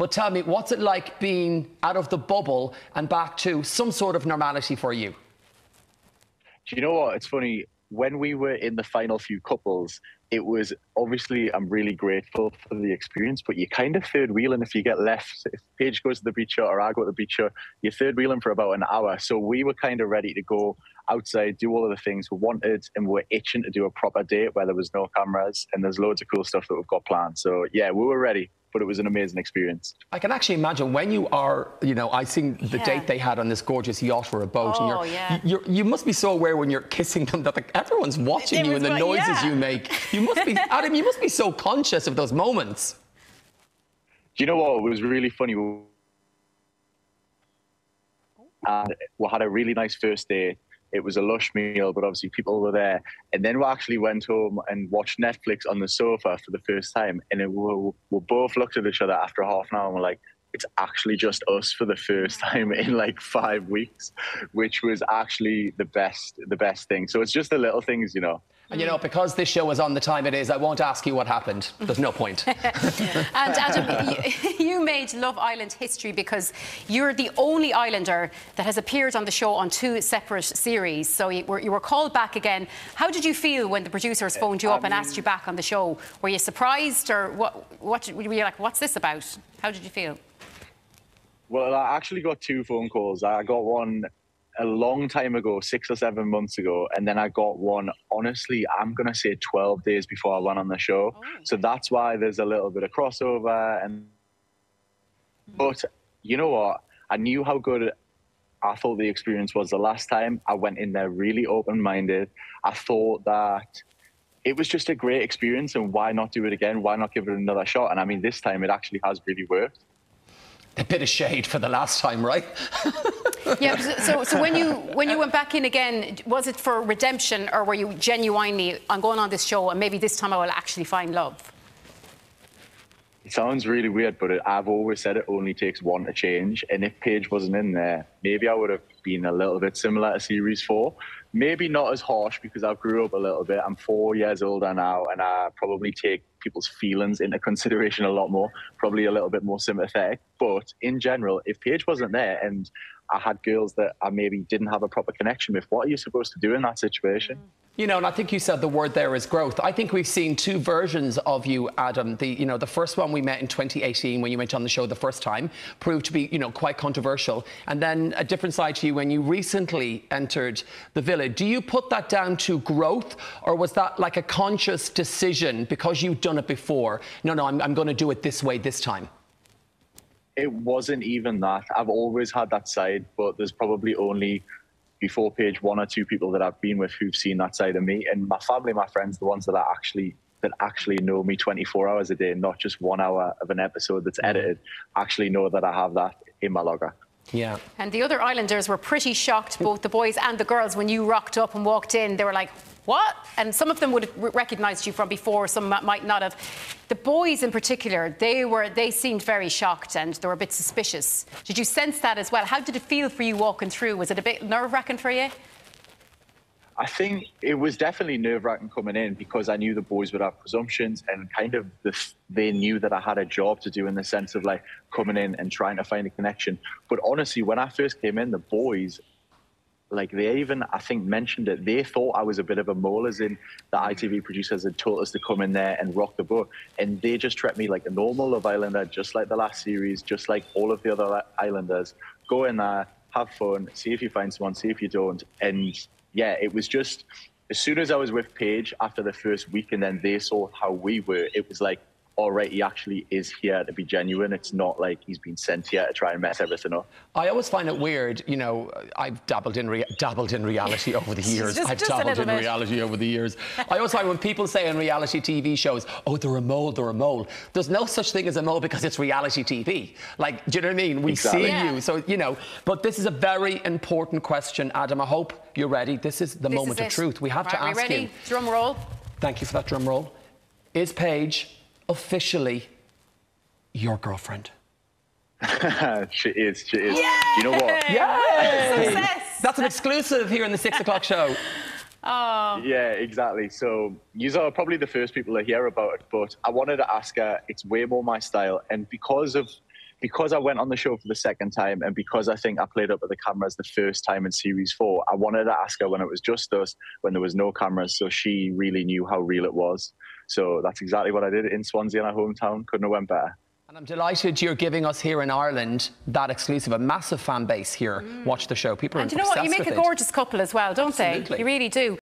But tell me, what's it like being out of the bubble and back to some sort of normality for you? Do you know what? It's funny. When we were in the final few couples, it was obviously, I'm really grateful for the experience, but you're kind of third wheeling if you get left. If Paige goes to the beach or I go to the beach, you're third wheeling for about an hour. So we were kind of ready to go outside, do all of the things we wanted, and we're itching to do a proper date where there was no cameras, and there's loads of cool stuff that we've got planned. So yeah, we were ready, but it was an amazing experience. I can actually imagine when you are, you know, I seen the date they had on this gorgeous yacht or a boat, and you must be so aware when you're kissing them that everyone's watching you and the noises you make. You must be, Adam, you must be so conscious of those moments. Do you know what? It was really funny. And we had a really nice first date. It was a lush meal, but obviously people were there. And then we actually went home and watched Netflix on the sofa for the first time. And we both looked at each other after half an hour and we're like, it's actually just us for the first time in like 5 weeks, which was actually the best thing. So it's just the little things, you know. And you know, because this show is on the time it is, I won't ask you what happened. There's no point. And Adam, you made Love Island history because you're the only Islander that has appeared on the show on 2 separate series. So you were called back again. How did you feel when the producers phoned you up and asked you back on the show? Were you surprised, or what were you like, what's this about? How did you feel? Well, I actually got 2 phone calls. I got one a long time ago, 6 or 7 months ago, and then I got one, honestly, I'm going to say 12 days before I went on the show. Oh. So that's why there's a little bit of crossover. But you know what? I knew how good I thought the experience was the last time. I went in there really open-minded. I thought that it was just a great experience, and why not do it again? Why not give it another shot? And I mean, this time it actually has really worked. A bit of shade for the last time, right? Yeah, so when you went back in again, was it for redemption, or were you genuinely, I'm going on this show and maybe this time I will actually find love? It sounds really weird, but I've always said it only takes one to change. And if Paige wasn't in there, maybe I would have been a little bit similar to Series 4. Maybe not as harsh because I've grew up a little bit. I'm 4 years older now, and I probably take people's feelings into consideration a lot more, probably a little bit more sympathetic. But in general, if Paige wasn't there and I had girls that I maybe didn't have a proper connection with, what are you supposed to do in that situation? You know, and I think you said the word there is growth. I think we've seen 2 versions of you, Adam. The first one we met in 2018 when you went on the show the first time proved to be, quite controversial. And then a different side to you when you recently entered the villa. Do you put that down to growth, or was that like a conscious decision because you've done it before? No, I'm going to do it this way this time. It wasn't even that. I've always had that side, but there's probably only, before Paige, 1 or 2 people that I've been with who've seen that side of me. And my family, my friends, the ones that actually know me 24 hours a day, not just 1 hour of an episode that's edited, actually know that I have that in my logger. Yeah. And the other Islanders were pretty shocked, both the boys and the girls, when you rocked up and walked in. They were like, what? And some of them would have recognised you from before, some might not have. The boys in particular, they seemed very shocked and they were a bit suspicious. Did you sense that as well? How did it feel for you walking through? Was it a bit nerve-wracking for you? I think it was definitely nerve-wracking coming in because I knew the boys would have presumptions, and kind of they knew that I had a job to do in the sense of like coming in and trying to find a connection. But honestly, when I first came in, the boys, like they even, I think, mentioned it. They thought I was a bit of a mole, as in the ITV producers had told us to come in there and rock the boat. And they just treat me like a normal Love Islander, just like the last series, just like all of the other Islanders. Go in there, have fun, see if you find someone, see if you don't. And yeah, it was just, as soon as I was with Paige after the first week and then they saw how we were, it was like, all right, he actually is here to be genuine. It's not like he's been sent here to try and mess everything up. I always find it weird, I've dabbled in reality over the years. I always find when people say on reality TV shows, oh, they're a mole. There's no such thing as a mole because it's reality TV. Like, do you know what I mean? We see you, so, But this is a very important question, Adam. I hope you're ready. This is the moment of truth. We have to ask you. Ready? Drum roll. Thank you for that drum roll. Is Paige officially your girlfriend? She is. Yay! You know what? Yay! Success! That's an exclusive here in the 6 o'clock show. Oh. Yeah, exactly. So you are probably the first people to hear about it, but I wanted to ask her. It's way more my style, and because of because I went on the show for the second time, and because I think I played up at the cameras the first time in series 4, I wanted to ask her when it was just us, when there was no cameras, so she really knew how real it was. So that's exactly what I did in Swansea, in our hometown. Couldn't have went better. And I'm delighted you're giving us here in Ireland that exclusive, a massive fan base here. Watch the show. People are and you know what? You make a with it. gorgeous couple as well, don't Absolutely. they? You really do.